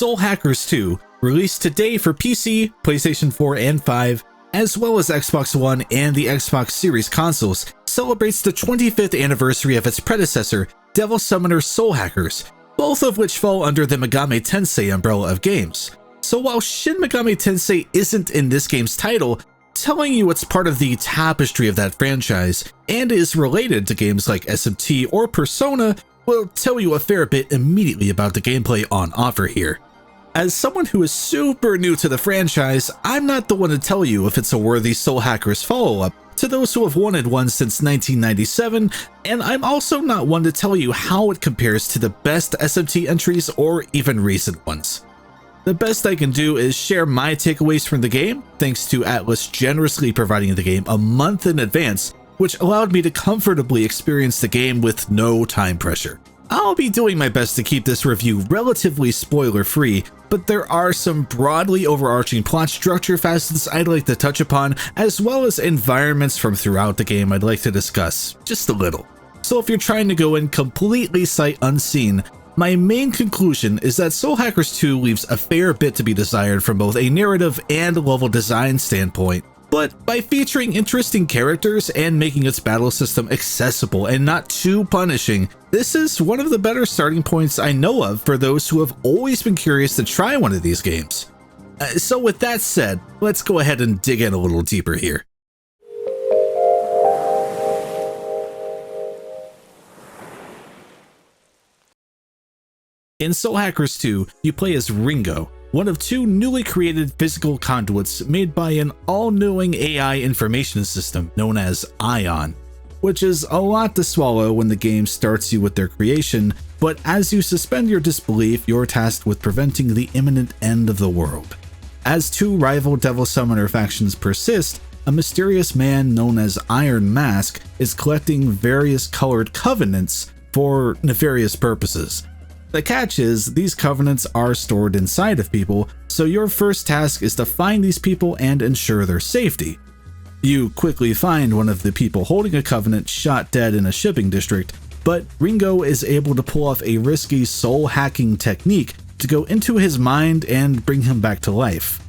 Soul Hackers 2, released today for PC, PlayStation 4 and 5, as well as Xbox One and the Xbox Series consoles, celebrates the 25th anniversary of its predecessor, Devil Summoner Soul Hackers, both of which fall under the Megami Tensei umbrella of games. So while Shin Megami Tensei isn't in this game's title, telling you it's part of the tapestry of that franchise and is related to games like SMT or Persona will tell you a fair bit immediately about the gameplay on offer here. As someone who is super new to the franchise, I'm not the one to tell you if it's a worthy Soul Hackers follow-up to those who have wanted one since 1997, and I'm also not one to tell you how it compares to the best SMT entries or even recent ones. The best I can do is share my takeaways from the game, thanks to Atlus generously providing the game a month in advance, which allowed me to comfortably experience the game with no time pressure. I'll be doing my best to keep this review relatively spoiler-free, but there are some broadly overarching plot structure facets I'd like to touch upon, as well as environments from throughout the game I'd like to discuss, just a little. So if you're trying to go in completely sight unseen, my main conclusion is that Soul Hackers 2 leaves a fair bit to be desired from both a narrative and level design standpoint, but by featuring interesting characters and making its battle system accessible and not too punishing, this is one of the better starting points I know of for those who have always been curious to try one of these games. So with that said, let's go ahead and dig in a little deeper here. In Soul Hackers 2, you play as Ringo, one of two newly created physical conduits made by an all-knowing AI information system known as Ion, which is a lot to swallow when the game starts you with their creation, but as you suspend your disbelief, you're tasked with preventing the imminent end of the world. As two rival Devil Summoner factions persist, a mysterious man known as Iron Mask is collecting various colored covenants for nefarious purposes. The catch is, these covenants are stored inside of people, so your first task is to find these people and ensure their safety. You quickly find one of the people holding a covenant shot dead in a shipping district, but Ringo is able to pull off a risky soul hacking technique to go into his mind and bring him back to life.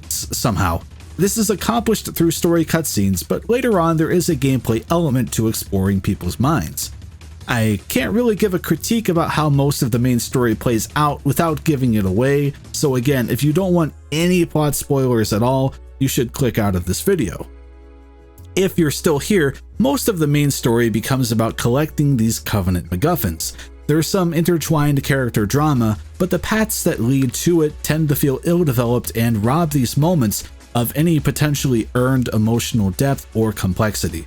Somehow. This is accomplished through story cutscenes, but later on there is a gameplay element to exploring people's minds. I can't really give a critique about how most of the main story plays out without giving it away, so again, if you don't want any plot spoilers at all, you should click out of this video. If you're still here, most of the main story becomes about collecting these Covenant MacGuffins. There's some intertwined character drama, but the paths that lead to it tend to feel ill-developed and rob these moments of any potentially earned emotional depth or complexity.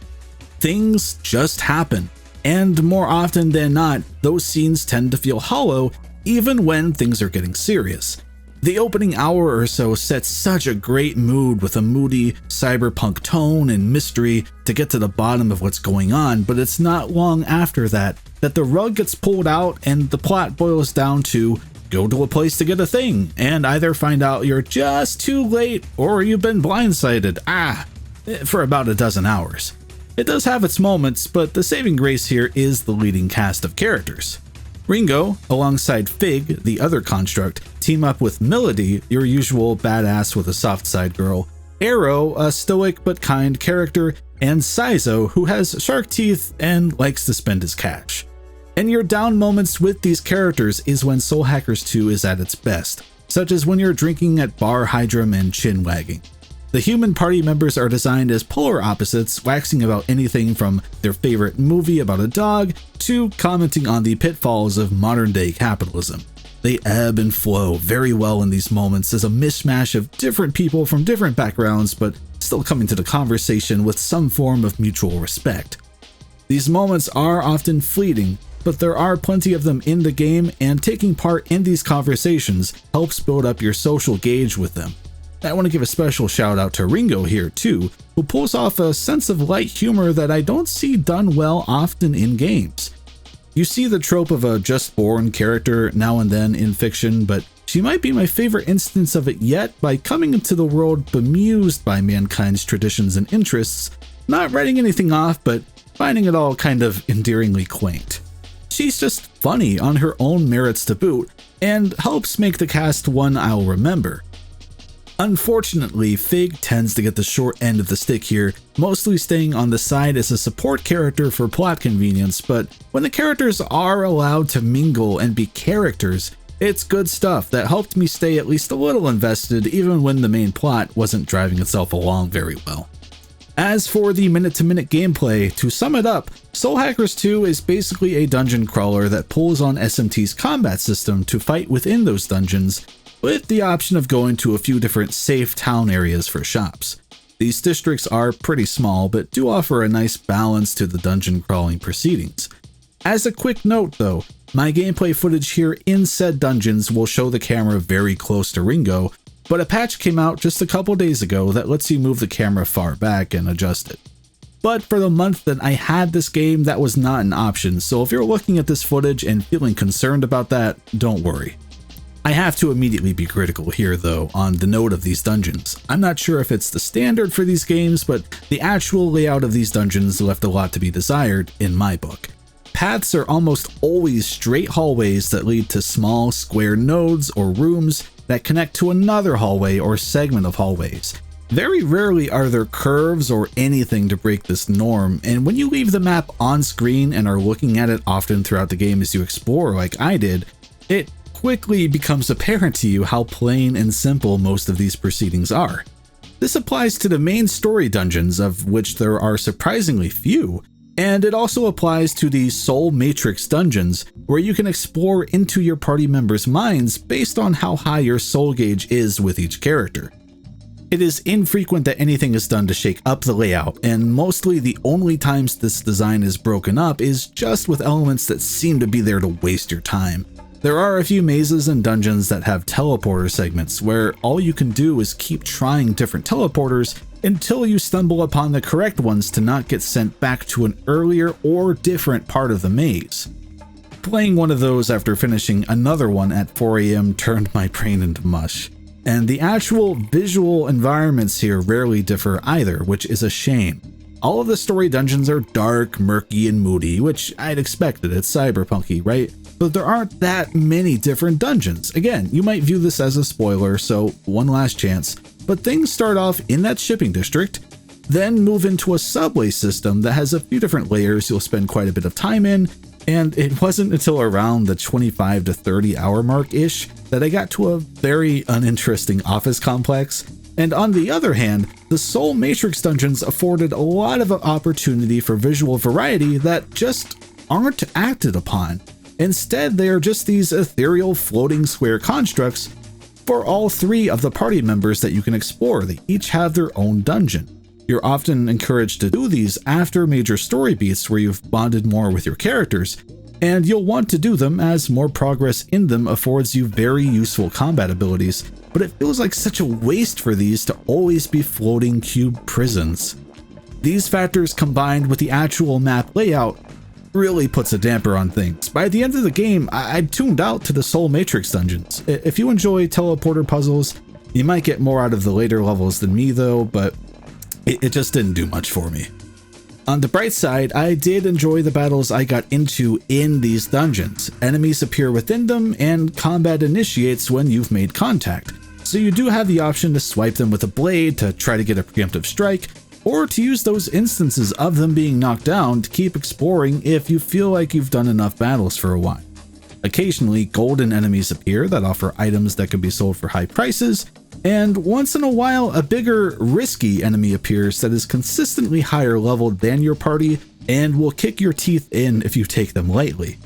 Things just happen. And more often than not, those scenes tend to feel hollow even when things are getting serious. The opening hour or so sets such a great mood with a moody, cyberpunk tone and mystery to get to the bottom of what's going on, but it's not long after that the rug gets pulled out and the plot boils down to go to a place to get a thing and either find out you're just too late or you've been blindsided, for about a dozen hours. It does have its moments, but the saving grace here is the leading cast of characters. Ringo, alongside Fig, the other construct, team up with Melody, your usual badass with a soft side girl, Arrow, a stoic but kind character, and Saizo, who has shark teeth and likes to spend his cash. And your down moments with these characters is when Soul Hackers 2 is at its best, such as when you're drinking at Bar Hydrum and chin wagging. The human party members are designed as polar opposites, waxing about anything from their favorite movie about a dog to commenting on the pitfalls of modern-day capitalism. They ebb and flow very well in these moments as a mishmash of different people from different backgrounds, but still coming to the conversation with some form of mutual respect. These moments are often fleeting, but there are plenty of them in the game, and taking part in these conversations helps build up your social gauge with them. I want to give a special shout out to Ringo here too, who pulls off a sense of light humor that I don't see done well often in games. You see the trope of a just born character now and then in fiction, but she might be my favorite instance of it yet by coming into the world bemused by mankind's traditions and interests, not writing anything off, but finding it all kind of endearingly quaint. she's just funny on her own merits to boot, and helps make the cast one I'll remember. Unfortunately, Fig tends to get the short end of the stick here, mostly staying on the side as a support character for plot convenience, but when the characters are allowed to mingle and be characters, it's good stuff that helped me stay at least a little invested even when the main plot wasn't driving itself along very well. As for the minute-to-minute gameplay, to sum it up, Soul Hackers 2 is basically a dungeon crawler that pulls on SMT's combat system to fight within those dungeons, with the option of going to a few different safe town areas for shops. These districts are pretty small, but do offer a nice balance to the dungeon crawling proceedings. As a quick note though, my gameplay footage here in said dungeons will show the camera very close to Ringo, but a patch came out just a couple days ago that lets you move the camera far back and adjust it. But for the month that I had this game, that was not an option, so if you're looking at this footage and feeling concerned about that, don't worry. I have to immediately be critical here though on the note of these dungeons. I'm not sure if it's the standard for these games, but the actual layout of these dungeons left a lot to be desired in my book. Paths are almost always straight hallways that lead to small square nodes or rooms that connect to another hallway or segment of hallways. Very rarely are there curves or anything to break this norm, and when you leave the map on screen and are looking at it often throughout the game as you explore like I did, it quickly becomes apparent to you how plain and simple most of these proceedings are. This applies to the main story dungeons, of which there are surprisingly few, and it also applies to the Soul Matrix dungeons, where you can explore into your party members' minds based on how high your soul gauge is with each character. It is infrequent that anything is done to shake up the layout, and mostly the only times this design is broken up is just with elements that seem to be there to waste your time. There are a few mazes and dungeons that have teleporter segments where all you can do is keep trying different teleporters until you stumble upon the correct ones to not get sent back to an earlier or different part of the maze. Playing one of those after finishing another one at 4 AM turned my brain into mush. And the actual visual environments here rarely differ either, which is a shame. All of the story dungeons are dark, murky, and moody, which I'd expected, it's cyberpunky, right? But there aren't that many different dungeons. Again, you might view this as a spoiler, so one last chance. But things start off in that shipping district, then move into a subway system that has a few different layers you'll spend quite a bit of time in, and it wasn't until around the 25 to 30 hour mark-ish that I got to a very uninteresting office complex. And on the other hand, the Soul Matrix dungeons afforded a lot of opportunity for visual variety that just aren't acted upon. Instead, they are just these ethereal floating square constructs for all three of the party members that you can explore. They each have their own dungeon. You're often encouraged to do these after major story beats where you've bonded more with your characters, and you'll want to do them as more progress in them affords you very useful combat abilities, but it feels like such a waste for these to always be floating cube prisons. These factors combined with the actual map layout really puts a damper on things. By the end of the game, I'd tuned out to the Soul Matrix dungeons. If you enjoy teleporter puzzles, you might get more out of the later levels than me though, but it just didn't do much for me. On the bright side, I did enjoy the battles I got into in these dungeons. Enemies appear within them, and combat initiates when you've made contact. So you do have the option to swipe them with a blade to try to get a preemptive strike, or to use those instances of them being knocked down to keep exploring if you feel like you've done enough battles for a while. Occasionally, golden enemies appear that offer items that can be sold for high prices, and once in a while, a bigger, risky enemy appears that is consistently higher leveled than your party and will kick your teeth in if you take them lightly.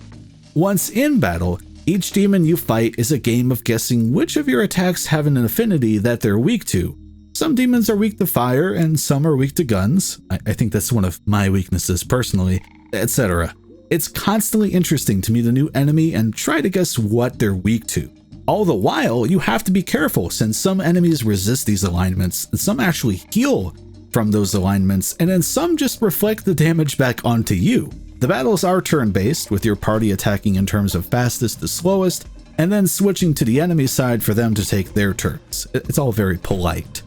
Once in battle, each demon you fight is a game of guessing which of your attacks have an affinity that they're weak to. Some demons are weak to fire, and some are weak to guns. I think that's one of my weaknesses personally, etc. It's constantly interesting to meet a new enemy and try to guess what they're weak to. All the while, you have to be careful since some enemies resist these alignments, and some actually heal from those alignments, and then some just reflect the damage back onto you. The battles are turn-based, with your party attacking in terms of fastest to slowest, and then switching to the enemy side for them to take their turns. It's all very polite.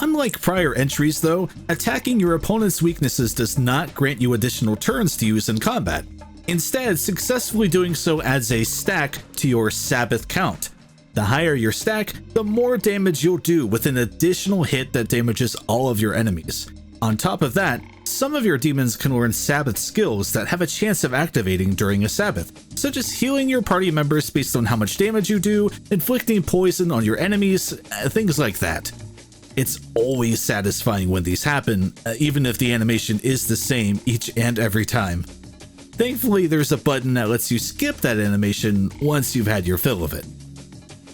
Unlike prior entries though, attacking your opponent's weaknesses does not grant you additional turns to use in combat. Instead, successfully doing so adds a stack to your Sabbath count. The higher your stack, the more damage you'll do with an additional hit that damages all of your enemies. On top of that, some of your demons can learn Sabbath skills that have a chance of activating during a Sabbath, such as healing your party members based on how much damage you do, inflicting poison on your enemies, things like that. It's always satisfying when these happen, even if the animation is the same each and every time. Thankfully, there's a button that lets you skip that animation once you've had your fill of it.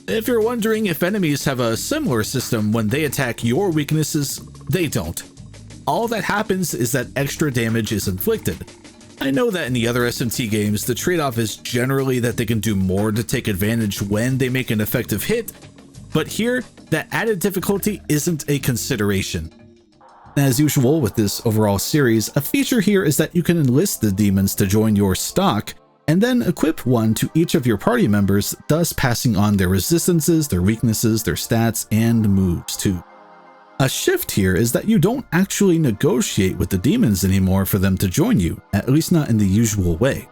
If you're wondering if enemies have a similar system when they attack your weaknesses, they don't. All that happens is that extra damage is inflicted. I know that in the other SMT games, the trade-off is generally that they can do more to take advantage when they make an effective hit, but here, that added difficulty isn't a consideration. As usual with this overall series, a feature here is that you can enlist the demons to join your stock, and then equip one to each of your party members, thus passing on their resistances, their weaknesses, their stats, and moves too. A shift here is that you don't actually negotiate with the demons anymore for them to join you, at least not in the usual way.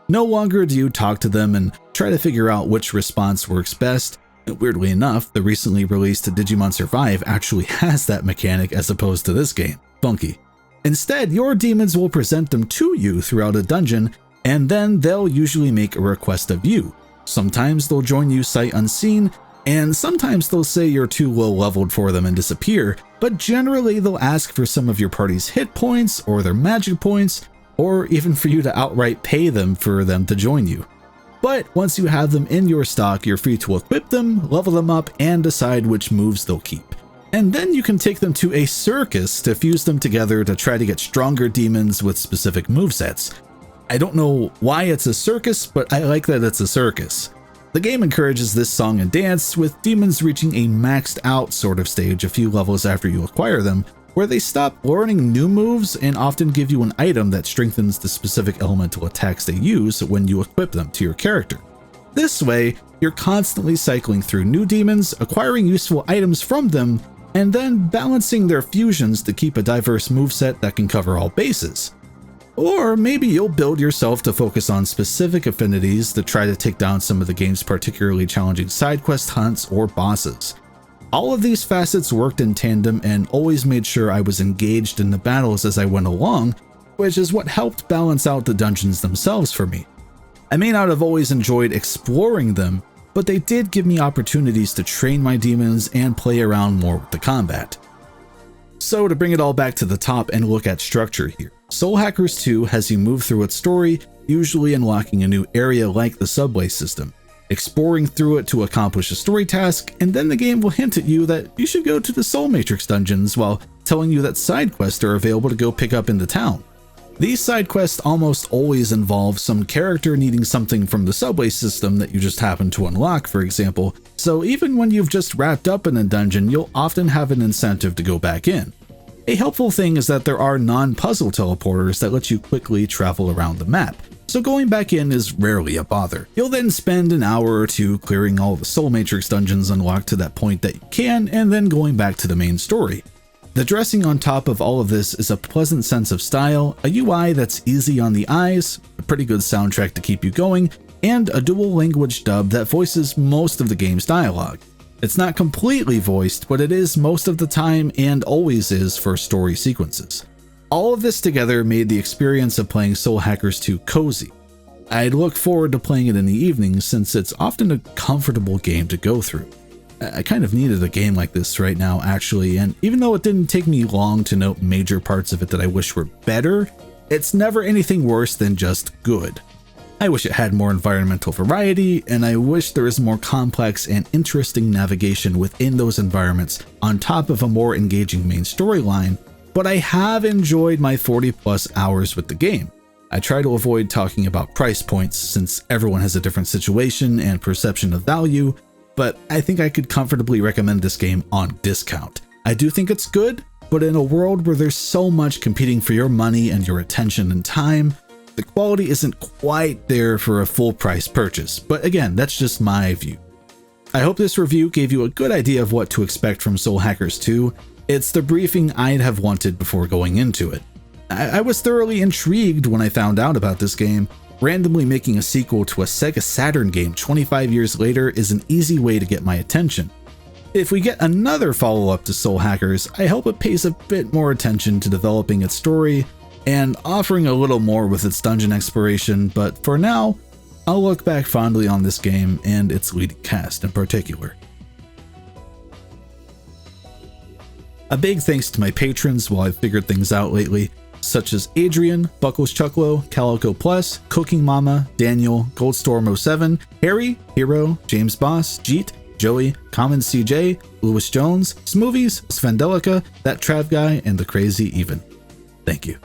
No longer do you talk to them and try to figure out which response works best. Weirdly enough, the recently released Digimon Survive actually has that mechanic as opposed to this game. Funky. Instead, your demons will present them to you throughout a dungeon, and then they'll usually make a request of you. Sometimes they'll join you sight unseen, and sometimes they'll say you're too low leveled for them and disappear, but generally they'll ask for some of your party's hit points or their magic points, or even for you to outright pay them for them to join you. But once you have them in your stock, you're free to equip them, level them up, and decide which moves they'll keep. And then you can take them to a circus to fuse them together to try to get stronger demons with specific movesets. I don't know why it's a circus, but I like that it's a circus. The game encourages this song and dance, with demons reaching a maxed out sort of stage a few levels after you acquire them, where they stop learning new moves and often give you an item that strengthens the specific elemental attacks they use when you equip them to your character. This way, you're constantly cycling through new demons, acquiring useful items from them, and then balancing their fusions to keep a diverse moveset that can cover all bases. Or maybe you'll build yourself to focus on specific affinities to try to take down some of the game's particularly challenging side quest hunts or bosses. All of these facets worked in tandem and always made sure I was engaged in the battles as I went along, which is what helped balance out the dungeons themselves for me. I may not have always enjoyed exploring them, but they did give me opportunities to train my demons and play around more with the combat. So to bring it all back to the top and look at structure here, Soul Hackers 2 has you move through its story, usually unlocking a new area like the subway system, exploring through it to accomplish a story task, and then the game will hint at you that you should go to the Soul Matrix dungeons while telling you that side quests are available to go pick up in the town. These side quests almost always involve some character needing something from the subway system that you just happen to unlock, for example, so even when you've just wrapped up in a dungeon, you'll often have an incentive to go back in. A helpful thing is that there are non-puzzle teleporters that let you quickly travel around the map, so going back in is rarely a bother. You'll then spend an hour or two clearing all the Soul Matrix dungeons unlocked to that point that you can, and then going back to the main story. The dressing on top of all of this is a pleasant sense of style, a UI that's easy on the eyes, a pretty good soundtrack to keep you going, and a dual language dub that voices most of the game's dialogue. It's not completely voiced, but it is most of the time and always is for story sequences. All of this together made the experience of playing Soul Hackers 2 cozy. I'd look forward to playing it in the evenings since it's often a comfortable game to go through. I kind of needed a game like this right now actually, and even though it didn't take me long to note major parts of it that I wish were better, it's never anything worse than just good. I wish it had more environmental variety, and I wish there was more complex and interesting navigation within those environments on top of a more engaging main storyline, but I have enjoyed my 40 plus hours with the game. I try to avoid talking about price points since everyone has a different situation and perception of value, but I think I could comfortably recommend this game on discount. I do think it's good, but in a world where there's so much competing for your money and your attention and time, the quality isn't quite there for a full price purchase, but again, that's just my view. I hope this review gave you a good idea of what to expect from Soul Hackers 2. It's the briefing I'd have wanted before going into it. I was thoroughly intrigued when I found out about this game, Randomly making a sequel to a Sega Saturn game 25 years later is an easy way to get my attention. If we get another follow-up to Soul Hackers, I hope it pays a bit more attention to developing its story and offering a little more with its dungeon exploration, but for now, I'll look back fondly on this game and its leading cast in particular. A big thanks to my patrons while I've figured things out lately, such as Adrian, Buckles Chucklo, Calico Plus, Cooking Mama, Daniel, Goldstorm07, Harry, Hero, James Boss, Jeet, Joey, Common CJ, Lewis Jones, Smoothies, Svendelica, That Trav Guy, and The Crazy Even. Thank you.